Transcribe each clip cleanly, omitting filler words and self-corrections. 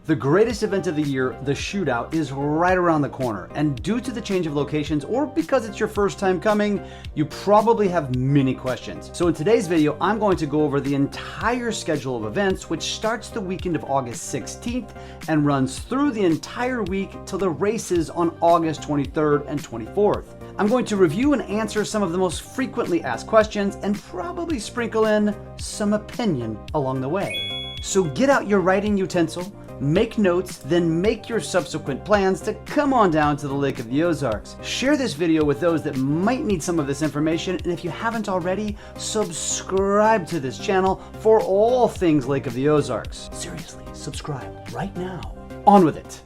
The greatest event of the year, the shootout, is right around the corner. And due to the change of locations, or because it's your first time coming, you probably have many questions. So in today's video, I'm going to go over the entire schedule of events, which starts the weekend of August 16th and runs through the entire week till the races on August 23rd and 24th. I'm going to review and answer some of the most frequently asked questions and probably sprinkle in some opinion along the way. So get out your writing utensil, make notes, then make your subsequent plans to come on down to the Lake of the Ozarks. Share this video with those that might need some of this information, and if you haven't already, subscribe to this channel for all things Lake of the Ozarks. Seriously, subscribe right now. On with it.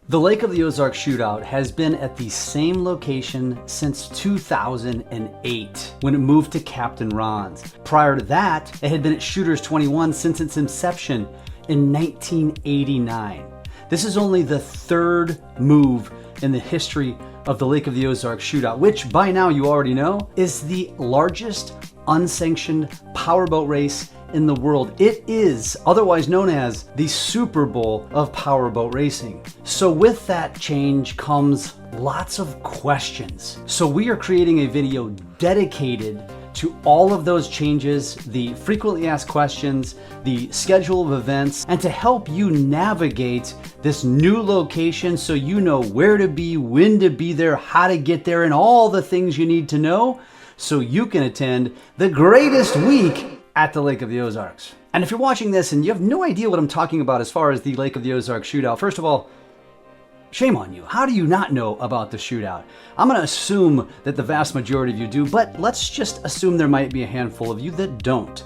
The Lake of the Ozarks Shootout has been at the same location since 2008 when it moved to Captain Ron's. Prior to that, it had been at Shooters 21 since its inception in 1989. This is only the third move in the history of the Lake of the Ozarks Shootout, which by now you already know is the largest unsanctioned powerboat race in the world. It is otherwise known as the Super Bowl of powerboat racing. So with that change comes lots of questions. So we are creating a video dedicated to all of those changes, the frequently asked questions, the schedule of events, and to help you navigate this new location so you know where to be, when to be there, how to get there, and all the things you need to know so you can attend the greatest week at the Lake of the Ozarks. And if you're watching this and you have no idea what I'm talking about as far as the Lake of the Ozarks Shootout, first of all, shame on you. How do you not know about the shootout? I'm going to assume that the vast majority of you do, but let's just assume there might be a handful of you that don't.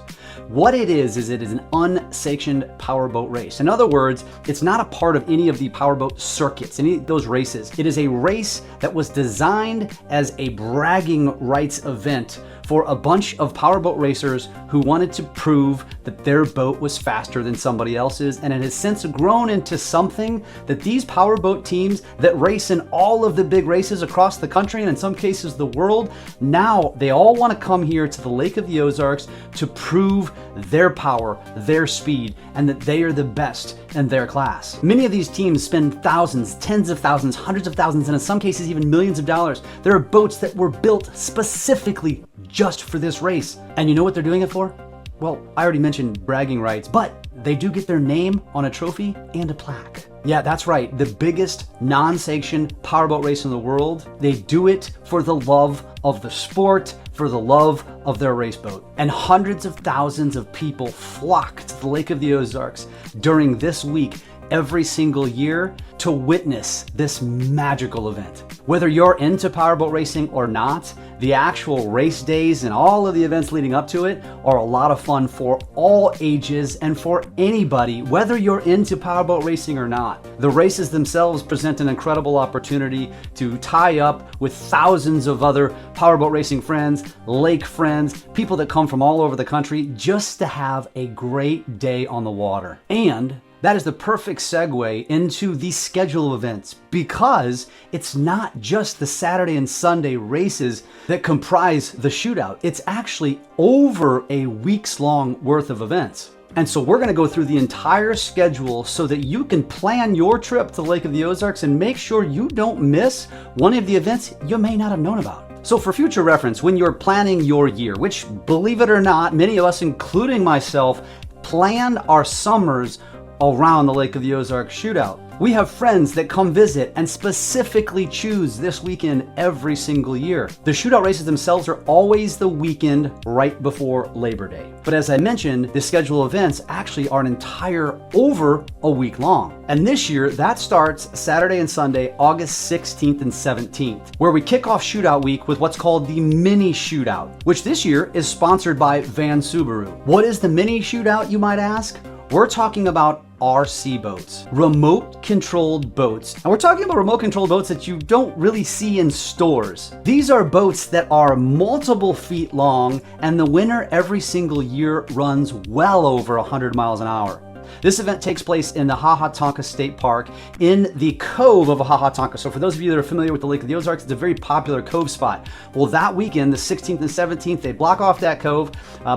What it is it is an unsanctioned powerboat race. In other words, it's not a part of any of the powerboat circuits, any of those races. It is a race that was designed as a bragging rights event for a bunch of powerboat racers who wanted to prove that their boat was faster than somebody else's, and it has since grown into something that these powerboat teams that race in all of the big races across the country and in some cases the world, now they all want to come here to the Lake of the Ozarks to prove their power, their speed, and that they are the best in their class. Many of these teams spend thousands, tens of thousands, hundreds of thousands, and in some cases even millions of dollars. There are boats that were built specifically just for this race. And you know what they're doing it for? Well, I already mentioned bragging rights, but they do get their name on a trophy and a plaque. Yeah, that's right. The biggest non-sanctioned powerboat race in the world. They do it for the love of the sport, for the love of their race boat. And hundreds of thousands of people flock to the Lake of the Ozarks during this week every single year to witness this magical event. Whether you're into powerboat racing or not, the actual race days and all of the events leading up to it are a lot of fun for all ages and for anybody, whether you're into powerboat racing or not. The races themselves present an incredible opportunity to tie up with thousands of other powerboat racing friends, lake friends, people that come from all over the country just to have a great day on the water. And that is the perfect segue into the schedule of events, because it's not just the Saturday and Sunday races that comprise the shootout. It's actually over a week's long worth of events. And so we're going to go through the entire schedule so that you can plan your trip to the Lake of the Ozarks and make sure you don't miss one of the events you may not have known about. So for future reference, when you're planning your year, which believe it or not, many of us, including myself, planned our summers around the Lake of the Ozarks Shootout. We have friends that come visit and specifically choose this weekend every single year. The shootout races themselves are always the weekend right before Labor Day. But as I mentioned, the schedule of events actually are an entire over a week long. And this year, that starts Saturday and Sunday, August 16th and 17th, where we kick off Shootout Week with what's called the Mini Shootout, which this year is sponsored by Van Subaru. What is the Mini Shootout, you might ask? We're talking about RC boats, remote controlled boats. And we're talking about remote controlled boats that you don't really see in stores. These are boats that are multiple feet long, and the winner every single year runs well over 100 miles an hour. This event takes place in the Hahatonka State Park in the cove of Hahatonka. So for those of you that are familiar with the Lake of the Ozarks, it's a very popular cove spot. Well, that weekend, the 16th and 17th, they block off that cove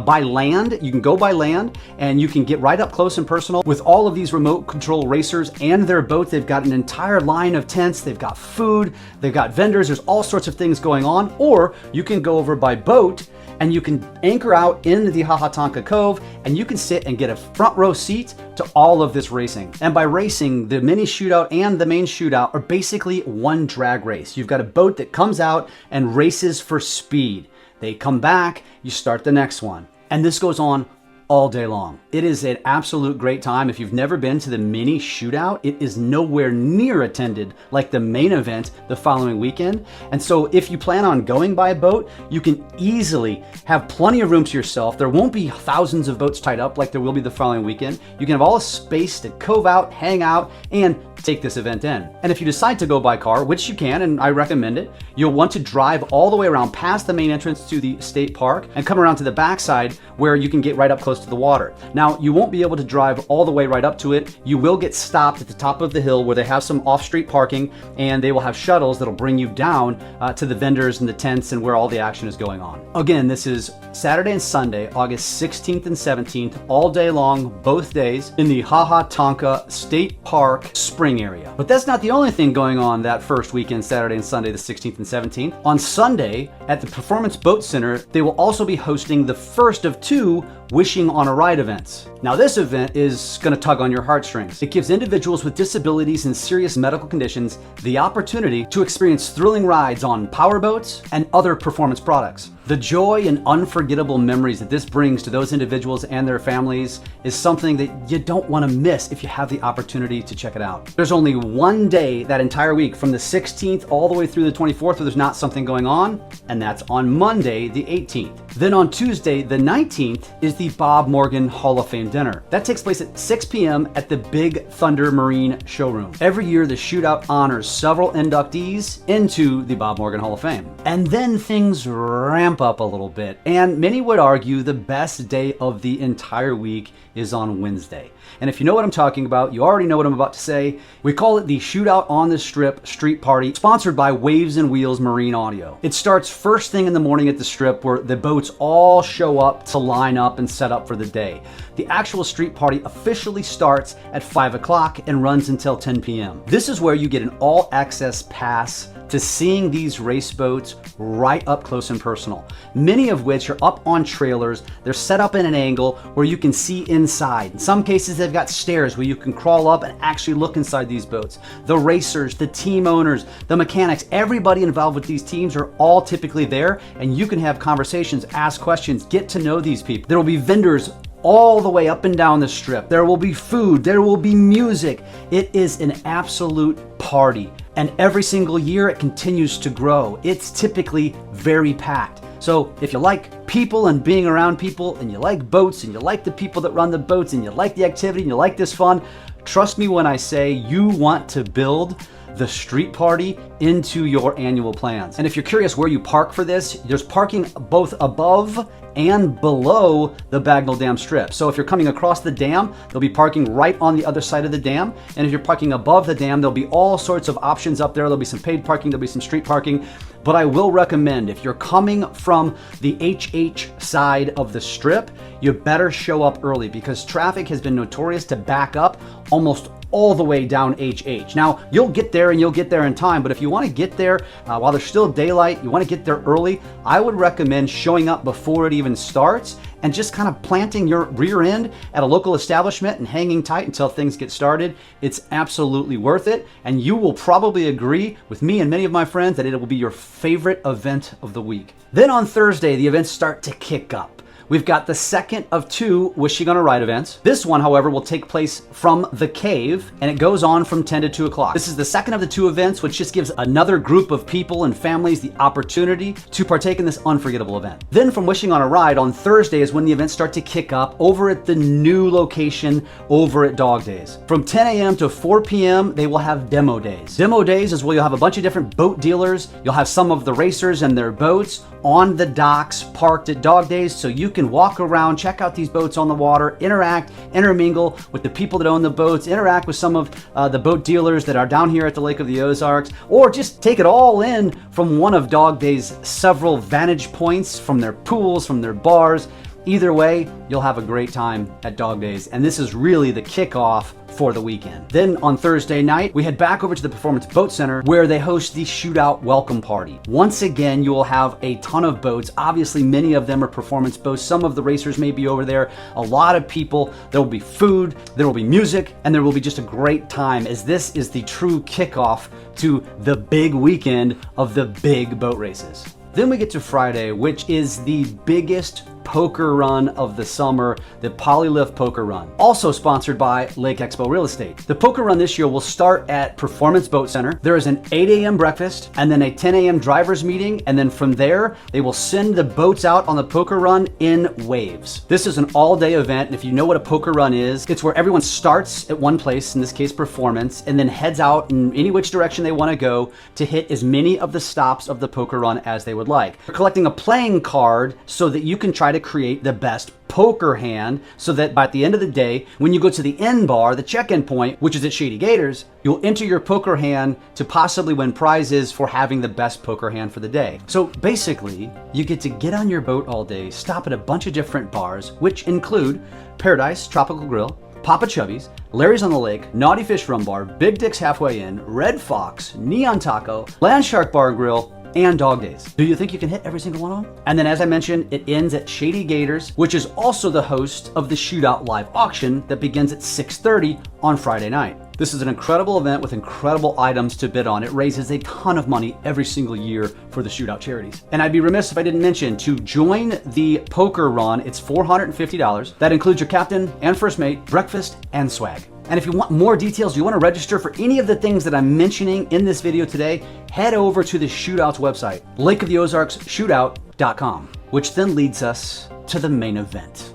by land. You can go by land and you can get right up close and personal with all of these remote control racers and their boat. They've got an entire line of tents. They've got food. They've got vendors. There's all sorts of things going on. Or you can go over by boat and you can anchor out into the Hahatonka Cove and you can sit and get a front row seat to all of this racing. And by racing, the mini shootout and the main shootout are basically one drag race. You've got a boat that comes out and races for speed. They come back, you start the next one. And this goes on all day long. It is an absolute great time. If you've never been to the mini shootout, it is nowhere near attended like the main event the following weekend. And so if you plan on going by boat, you can easily have plenty of room to yourself. There won't be thousands of boats tied up like there will be the following weekend. You can have all the space to cove out, hang out, and take this event in. And if you decide to go by car, which you can, and I recommend it, you'll want to drive all the way around past the main entrance to the state park and come around to the backside where you can get right up close to the water. Now, you won't be able to drive all the way right up to it. You will get stopped at the top of the hill where they have some off-street parking, and they will have shuttles that'll bring you down to the vendors and the tents and where all the action is going on. Again, this is Saturday and Sunday, August 16th and 17th, all day long, both days, in the Hahatonka State Park Spring area. But that's not the only thing going on that first weekend, Saturday and Sunday, the 16th and 17th. On Sunday, at the Performance Boat Center, they will also be hosting the first of two Wishing on a Ride events. Now, this event is going to tug on your heartstrings. It gives individuals with disabilities and serious medical conditions the opportunity to experience thrilling rides on powerboats and other performance products. The joy and unforgettable memories that this brings to those individuals and their families is something that you don't want to miss if you have the opportunity to check it out. There's only one day that entire week, from the 16th all the way through the 24th, where there's not something going on, and that's on Monday, the 18th. Then on Tuesday, the 19th, is the Bob Morgan Hall of Fame dinner. That takes place at 6 p.m. at the Big Thunder Marine Showroom. Every year, the shootout honors several inductees into the Bob Morgan Hall of Fame. And then things ramp up a little bit, and many would argue the best day of the entire week is on Wednesday. And if you know what I'm talking about, you already know what I'm about to say. We call it the Shootout on the Strip Street Party, sponsored by Waves and Wheels Marine Audio. It starts first thing in the morning at the strip, where the boats all show up to line up and set up for the day. The actual street party officially starts at 5 o'clock and runs until 10 p.m. This is where you get an all-access pass to seeing these race boats right up close and personal, many of which are up on trailers. They're set up in an angle where you can see inside. In some cases, they've got stairs where you can crawl up and actually look inside these boats. The racers, the team owners, the mechanics, everybody involved with these teams are all typically there, and you can have conversations, ask questions, get to know these people. There will be vendors all the way up and down the strip. There will be food, there will be music. It is an absolute party. And every single year it continues to grow. It's typically very packed. So if you like people and being around people, and you like boats, and you like the people that run the boats, and you like the activity, and you like this fun, trust me when I say you want to build the street party into your annual plans. And if you're curious where you park for this, there's parking both above and below the Bagnell Dam Strip. So if you're coming across the dam, there'll be parking right on the other side of the dam. And if you're parking above the dam, there'll be all sorts of options up there. There'll be some paid parking, there'll be some street parking. But I will recommend, if you're coming from the HH side of the strip, you better show up early, because traffic has been notorious to back up almost all the way down HH. Now, you'll get there and you'll get there in time, but if you want to get there while there's still daylight, you want to get there early, I would recommend showing up before it even starts and just kind of planting your rear end at a local establishment and hanging tight until things get started. It's absolutely worth it, and you will probably agree with me and many of my friends that it will be your favorite event of the week. Then on Thursday, the events start to kick up. We've got the second of two Wishing on a Ride events. This one, however, will take place from the cave, and it goes on from 10 to 2 o'clock. This is the second of the two events, which just gives another group of people and families the opportunity to partake in this unforgettable event. Then from Wishing on a Ride on Thursday is when the events start to kick up over at the new location over at Dog Days. From 10 a.m. to 4 p.m., they will have demo days. Demo days is where you'll have a bunch of different boat dealers. You'll have some of the racers and their boats on the docks parked at Dog Days, so you can can walk around, check out these boats on the water, interact, intermingle with the people that own the boats, interact with some of the boat dealers that are down here at the Lake of the Ozarks, or just take it all in from one of Dog Day's several vantage points, from their pools, from their bars. Either way, you'll have a great time at Dog Days, and this is really the kickoff for the weekend. Then on Thursday night, we head back over to the Performance Boat Center where they host the Shootout Welcome Party. Once again, you will have a ton of boats. Obviously, many of them are performance boats. Some of the racers may be over there. A lot of people. There will be food, there will be music, and there will be just a great time, as this is the true kickoff to the big weekend of the big boat races. Then we get to Friday, which is the biggest poker run of the summer, the Polylift Poker Run, also sponsored by Lake Expo Real Estate. The poker run this year will start at Performance Boat Center. There is an 8 a.m. breakfast and then a 10 a.m. drivers meeting, and then from there they will send the boats out on the poker run in waves. This is an all-day event, and if you know what a poker run is, it's where everyone starts at one place, in this case Performance, and then heads out in any which direction they want to go to hit as many of the stops of the poker run as they would like. We're collecting a playing card so that you can try to create the best poker hand, so that by the end of the day, when you go to the end bar, the check-in point, which is at Shady Gators, you'll enter your poker hand to possibly win prizes for having the best poker hand for the day. So basically, you get to get on your boat all day, stop at a bunch of different bars, which include Paradise Tropical Grill, Papa Chubby's, Larry's on the Lake, Naughty Fish Rum Bar, Big Dick's Halfway Inn, Red Fox, Neon Taco, Land Shark Bar and Grill, and Dog Days. Do you think you can hit every single one of them? And then, as I mentioned, it ends at Shady Gators, which is also the host of the Shootout Live Auction that begins at 6:30 on Friday night. This is an incredible event with incredible items to bid on. It raises a ton of money every single year for the Shootout charities. And I'd be remiss if I didn't mention, to join the poker run, it's $450. That includes your captain and first mate, breakfast, and swag. And if you want more details, you want to register for any of the things that I'm mentioning in this video today, head over to the Shootout's website, lakeoftheozarksshootout.com, which then leads us to the main event,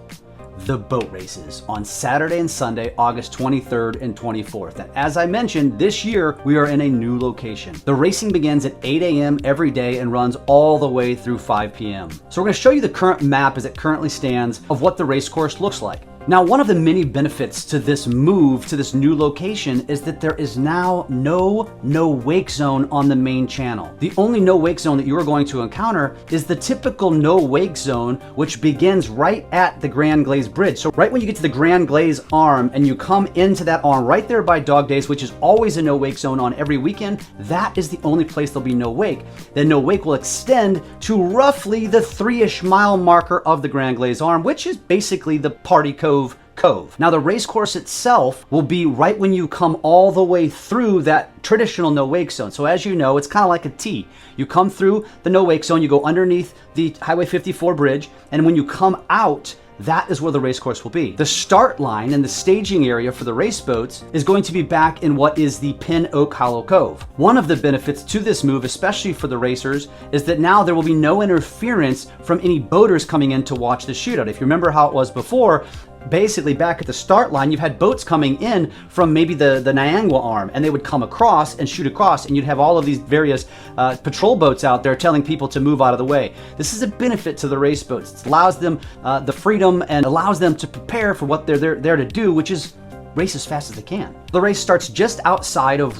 the boat races on Saturday and Sunday, August 23rd and 24th. And as I mentioned, this year we are in a new location. The racing begins at 8 a.m. every day and runs all the way through 5 p.m. So we're going to show you the current map as it currently stands of what the race course looks like. Now, one of the many benefits to this move to this new location is that there is now no wake zone on the main channel. The only no wake zone that you are going to encounter is the typical no wake zone, which begins right at the Grand Glaze Bridge. So right when you get to the Grand Glaze arm and you come into that arm right there by Dog Days, which is always a no wake zone on every weekend, that is the only place there'll be no wake. Then no wake will extend to roughly the 3-ish mile marker of the Grand Glaze arm, which is basically the Party Cove. Now, the race course itself will be right when you come all the way through that traditional no wake zone. So as you know, it's kind of like a T. You come through the no wake zone, you go underneath the Highway 54 bridge, and when you come out, that is where the race course will be. The start line and the staging area for the race boats is going to be back in what is the Pin Oak Hollow Cove. One of the benefits to this move, especially for the racers, is that now there will be no interference from any boaters coming in to watch the shootout. If you remember how it was before, basically back at the start line, you've had boats coming in from maybe the Niangua arm, and they would come across and shoot across, and you'd have all of these various patrol boats out there telling people to move out of the way. This is a benefit to the race boats. It allows them the freedom and allows them to prepare for what they're there to do, which is race as fast as they can. The race starts just outside of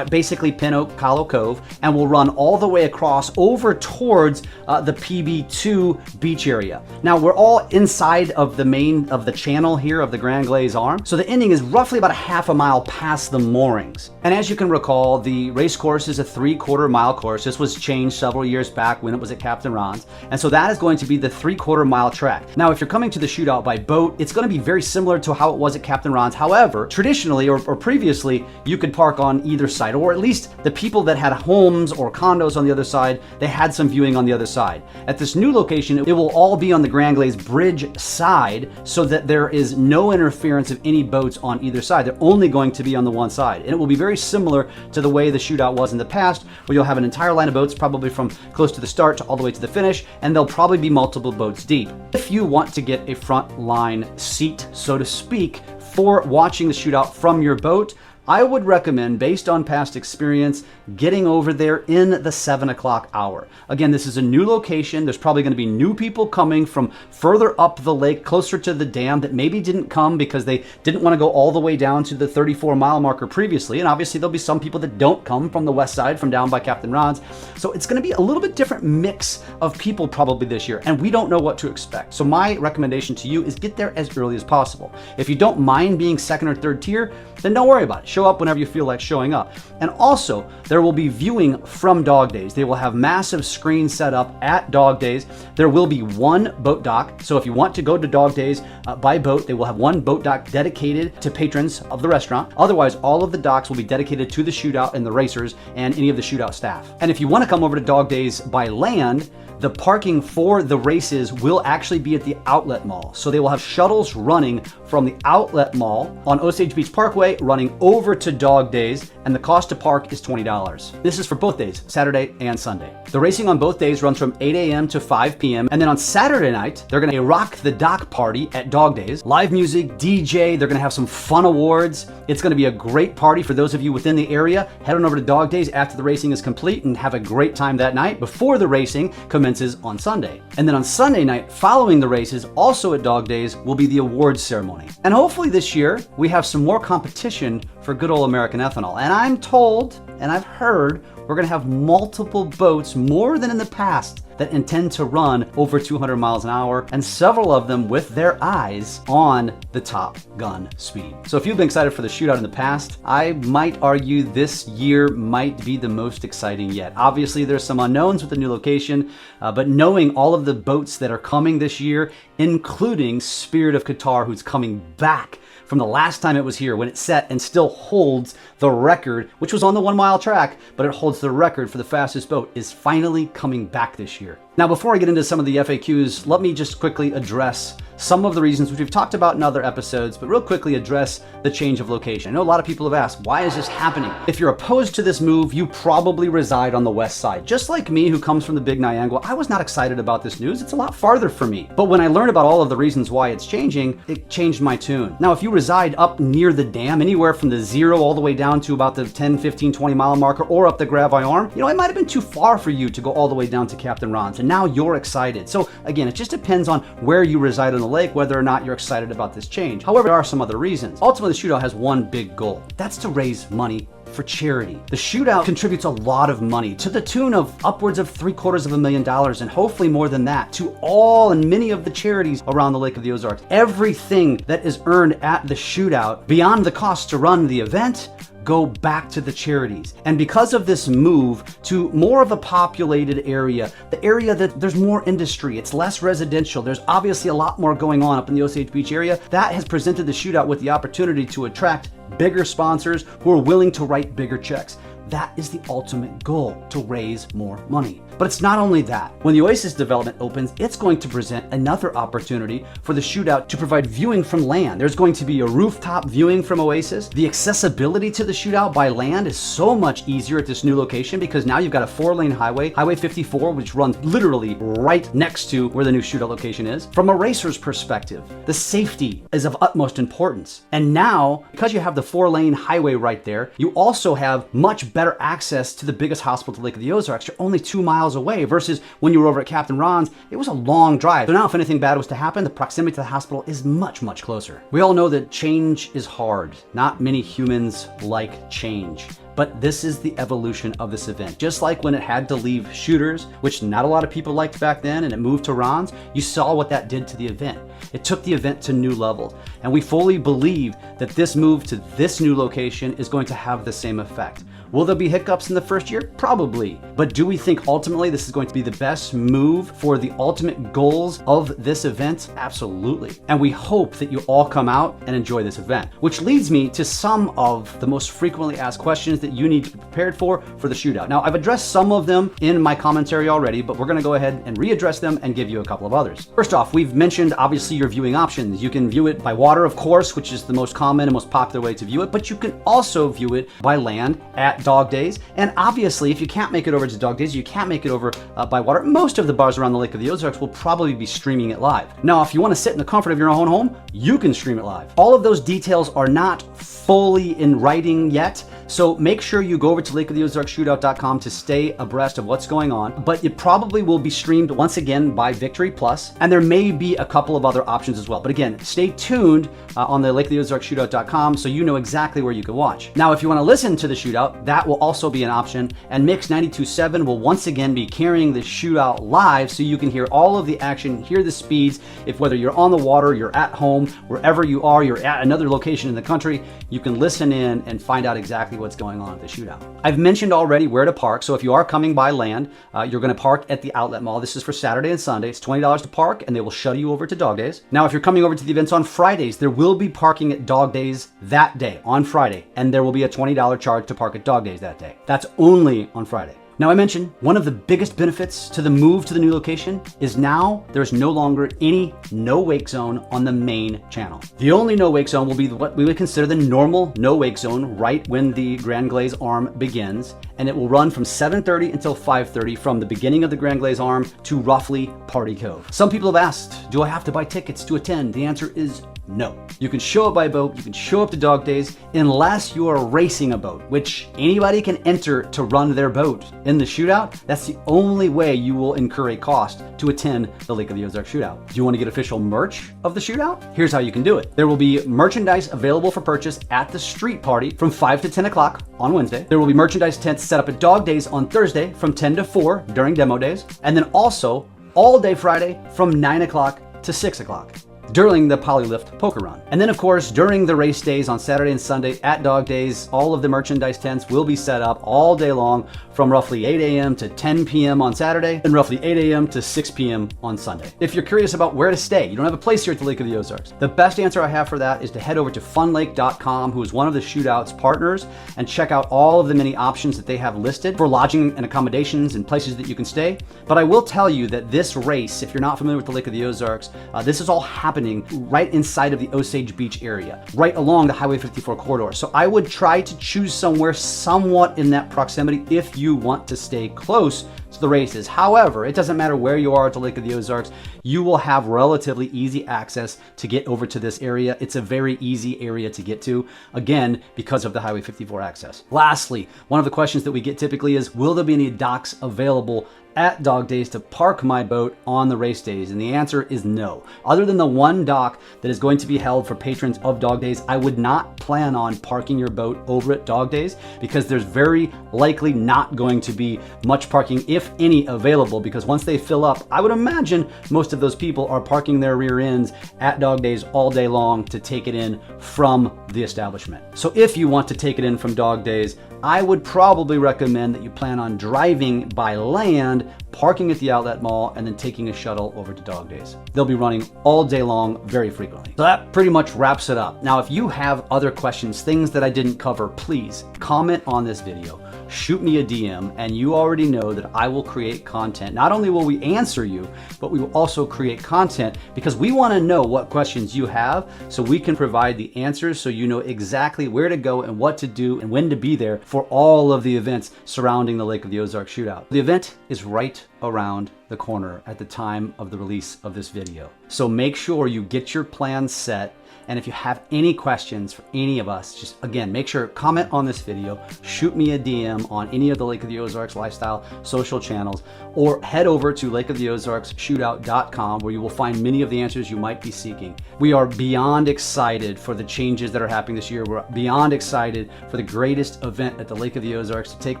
basically Pin Oak Hollow Cove and will run all the way across over towards the PB2 beach area. Now, we're all inside of the main of the channel here of the Grand Glaze arm, so the ending is roughly about a half a mile past the moorings. And as you can recall, the race course is a 3/4 mile course. This was changed several years back when it was at Captain Ron's, and so that is going to be the 3/4 mile track. Now, if you're coming to the shootout by boat, it's going to be very similar to how it was at Captain Ron's. However, traditionally or previously, you could park on either side, or at least the people that had homes or condos on the other side, they had some viewing on the other side. At this new location, it will all be on the Grand Glaze Bridge side, so that there is no interference of any boats on either side. They're only going to be on the one side. And it will be very similar to the way the shootout was in the past, where you'll have an entire line of boats, probably from close to the start to all the way to the finish, and there'll probably be multiple boats deep. If you want to get a front line seat, so to speak, for watching the shootout from your boat, I would recommend, based on past experience, getting over there in the 7 o'clock hour. Again, this is a new location. There's probably going to be new people coming from further up the lake, closer to the dam, that maybe didn't come because they didn't want to go all the way down to the 34-mile marker previously. And obviously there'll be some people that don't come from the west side, from down by Captain Ron's. So it's going to be a little bit different mix of people probably this year, and we don't know what to expect. So my recommendation to you is get there as early as possible. If you don't mind being second or third tier, then don't worry about it. Show up whenever you feel like showing up. And also, there will be viewing from Dog Days. They will have massive screens set up at Dog Days. There will be one boat dock. So if you want to go to Dog Days by boat, they will have one boat dock dedicated to patrons of the restaurant. Otherwise, all of the docks will be dedicated to the shootout and the racers and any of the shootout staff. And if you want to come over to Dog Days by land, the parking for the races will actually be at the outlet mall. So they will have shuttles running from the outlet mall on Osage Beach Parkway running over to Dog Days, and the cost to park is $20. This is for both days, Saturday and Sunday. The racing on both days runs from 8 a.m. to 5 p.m. And then on Saturday night, they're going to rock the dock party at Dog Days. Live music, DJ, they're going to have some fun awards. It's going to be a great party for those of you within the area. Head on over to Dog Days after the racing is complete and have a great time that night before the racing commences on Sunday. And then on Sunday night, following the races, also at Dog Days, will be the awards ceremony. And hopefully this year, we have some more competition for good old American ethanol. And I'm told, and I've heard, we're going to have multiple boats, more than in the past, that intend to run over 200 miles an hour, and several of them with their eyes on the Top Gun speed. So if you've been excited for the shootout in the past, I might argue this year might be the most exciting yet. Obviously, there's some unknowns with the new location, but knowing all of the boats that are coming this year, including Spirit of Qatar, who's coming back from the last time it was here when it set and still holds the record, which was on the 1 mile track, but it holds the record for the fastest boat, is finally coming back this year. Now, before I get into some of the FAQs, let me just quickly address some of the reasons which we've talked about in other episodes, but real quickly address the change of location. I know a lot of people have asked, why is this happening? If you're opposed to this move, you probably reside on the west side. Just like me, who comes from the Big Niangua, I was not excited about this news. It's a lot farther for me. But when I learned about all of the reasons why it's changing, it changed my tune. Now, if you reside up near the dam, anywhere from the 0 all the way down to about the 10, 15, 20 mile marker, or up the Gravai Arm, it might have been too far for you to go all the way down to Captain Ron's, and now you're excited. So again, it just depends on where you reside on the lake, whether or not you're excited about this change. However, there are some other reasons. Ultimately, the shootout has one big goal. That's to raise money for charity. The shootout contributes a lot of money, to the tune of upwards of $750,000, and hopefully more than that, to all and many of the charities around the Lake of the Ozarks. Everything that is earned at the shootout, beyond the cost to run the event, go back to the charities. And because of this move to more of a populated area, the area that there's more industry, it's less residential, there's obviously a lot more going on up in the Osage Beach area, that has presented the shootout with the opportunity to attract bigger sponsors who are willing to write bigger checks. That is the ultimate goal, to raise more money. But it's not only that. When the Oasis development opens, it's going to present another opportunity for the shootout to provide viewing from land. There's going to be a rooftop viewing from Oasis. The accessibility to the shootout by land is so much easier at this new location because now you've got a 4-lane highway, Highway 54, which runs literally right next to where the new shootout location is. From a racer's perspective, the safety is of utmost importance. And now, because you have the 4-lane highway right there, you also have much better access to the biggest hospital to Lake of the Ozarks. You're only 2 miles away versus when you were over at Captain Ron's, it was a long drive. So now if anything bad was to happen, the proximity to the hospital is much, much closer. We all know that change is hard. Not many humans like change. But this is the evolution of this event. Just like when it had to leave Shooters, which not a lot of people liked back then, and it moved to Ron's, you saw what that did to the event. It took the event to new levels. And we fully believe that this move to this new location is going to have the same effect. Will there be hiccups in the first year? Probably. But do we think ultimately this is going to be the best move for the ultimate goals of this event? Absolutely. And we hope that you all come out and enjoy this event. Which leads me to some of the most frequently asked questions that you need to be prepared for the shootout. Now, I've addressed some of them in my commentary already, but we're going to go ahead and readdress them and give you a couple of others. First off, we've mentioned obviously your viewing options. You can view it by water, of course, which is the most common and most popular way to view it, but you can also view it by land at at Dog Days. And obviously, if you can't make it over to Dog Days, you can't make it over by water, most of the bars around the Lake of the Ozarks will probably be streaming it live. Now, if you want to sit in the comfort of your own home, you can stream it live. All of those details are not fully in writing yet, so make sure you go over to lakeoftheozarksshootout.com to stay abreast of what's going on. But it probably will be streamed once again by Victory Plus, and there may be a couple of other options as well. But again, stay tuned on the lakeoftheozarksshootout.com so you know exactly where you can watch. Now, if you want to listen to the shootout, that will also be an option, and Mix 92.7 will once again be carrying the shootout live so you can hear all of the action, hear the speeds. If whether you're on the water, you're at home, wherever you are, you're at another location in the country, you can listen in and find out exactly what's going on at the shootout. I've mentioned already where to park, so if you are coming by land, you're going to park at the outlet mall. This is for Saturday and Sunday. It's $20 to park, and they will shuttle you over to Dog Days. Now, if you're coming over to the events on Fridays, there will be parking at Dog Days that day, on Friday, and there will be a $20 charge to park at Dog Days that day. That's only on Friday. Now, I mentioned one of the biggest benefits to the move to the new location is now there's no longer any no wake zone on the main channel. The only no wake zone will be what we would consider the normal no wake zone right when the Grand Glaze arm begins, and it will run from 7:30 until 5:30 from the beginning of the Grand Glaze arm to roughly Party Cove. Some people have asked, do I have to buy tickets to attend? The answer is no. You can show up by boat, you can show up to Dog Days, unless you are racing a boat, which anybody can enter to run their boat in the shootout. That's the only way you will incur a cost to attend the Lake of the Ozarks Shootout. Do you want to get official merch of the shootout? Here's how you can do it. There will be merchandise available for purchase at the street party from 5 to 10 o'clock on Wednesday. There will be merchandise tents set up at Dog Days on Thursday from 10 to 4 during demo days. And then also all day Friday from 9 o'clock to 6 o'clock. During the Polylift Poker Run. And then, of course, during the race days on Saturday and Sunday at Dog Days, all of the merchandise tents will be set up all day long from roughly 8 a.m. to 10 p.m. on Saturday and roughly 8 a.m. to 6 p.m. on Sunday. If you're curious about where to stay, you don't have a place here at the Lake of the Ozarks, the best answer I have for that is to head over to funlake.com, who is one of the shootout's partners, and check out all of the many options that they have listed for lodging and accommodations and places that you can stay. But I will tell you that this race, if you're not familiar with the Lake of the Ozarks, this is all happening right inside of the Osage Beach area, right along the Highway 54 corridor. So I would try to choose somewhere somewhat in that proximity if you want to stay close to the races. However, it doesn't matter where you are at the Lake of the Ozarks, you will have relatively easy access to get over to this area. It's a very easy area to get to, again, because of the Highway 54 access. Lastly, one of the questions that we get typically is, will there be any docks available at Dog Days to park my boat on the race days? And the answer is no. Other than the one dock that is going to be held for patrons of Dog Days, I would not plan on parking your boat over at Dog Days, because there's very likely not going to be much parking, if any, available, because once they fill up, I would imagine most of those people are parking their rear ends at Dog Days all day long to take it in from the establishment. So if you want to take it in from Dog Days, I would probably recommend that you plan on driving by land, parking at the outlet mall, and then taking a shuttle over to Dog Days. They'll be running all day long very frequently. So that pretty much wraps it up. Now, if you have other questions, things that I didn't cover, please comment on this video. Shoot me a DM, and you already know that I will create content. Not only will we answer you, but we will also create content, because we want to know what questions you have so we can provide the answers, so you know exactly where to go and what to do and when to be there for all of the events surrounding the Lake of the Ozarks Shootout. The event is right around the corner at the time of the release of this video. So make sure you get your plans set. And if you have any questions for any of us, just again, make sure comment on this video, shoot me a DM on any of the Lake of the Ozarks Lifestyle social channels, or head over to lakeoftheozarksshootout.com, where you will find many of the answers you might be seeking. We are beyond excited for the changes that are happening this year. We're beyond excited for the greatest event at the Lake of the Ozarks to take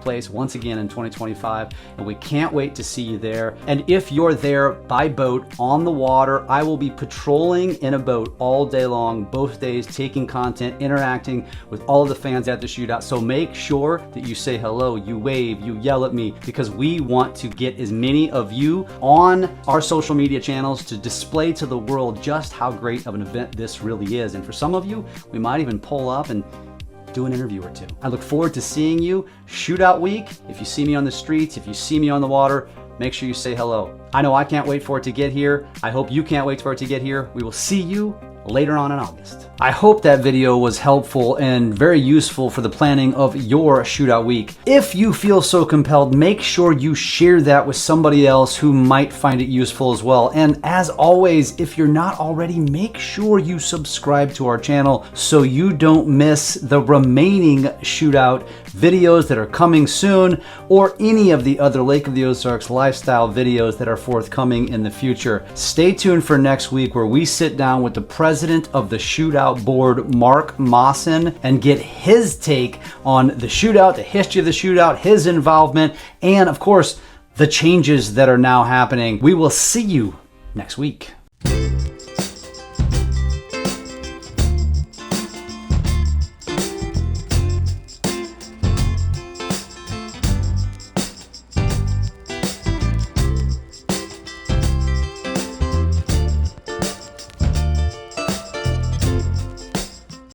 place once again in 2025, and we can't wait to see you there. And if you're there by boat on the water, I will be patrolling in a boat all day long, both days, taking content, interacting with all of the fans at the shootout. So make sure that you say hello, you wave, you yell at me, because we want to get as many of you on our social media channels to display to the world just how great of an event this really is. And for some of you, we might even pull up and do an interview or two. I look forward to seeing you shootout week. If you see me on the streets, if you see me on the water, make sure you say hello. I know I can't wait for it to get here. I hope you can't wait for it to get here. We will see you later on in August. I hope that video was helpful and very useful for the planning of your shootout week. If you feel so compelled, make sure you share that with somebody else who might find it useful as well. And as always, if you're not already, make sure you subscribe to our channel so you don't miss the remaining shootout videos that are coming soon, or any of the other Lake of the Ozarks lifestyle videos that are forthcoming in the future. Stay tuned for next week, where we sit down with the president of the Shootout Board, Mark Mawson, and get his take on the shootout, the history of the shootout, his involvement, and of course, the changes that are now happening. We will see you next week.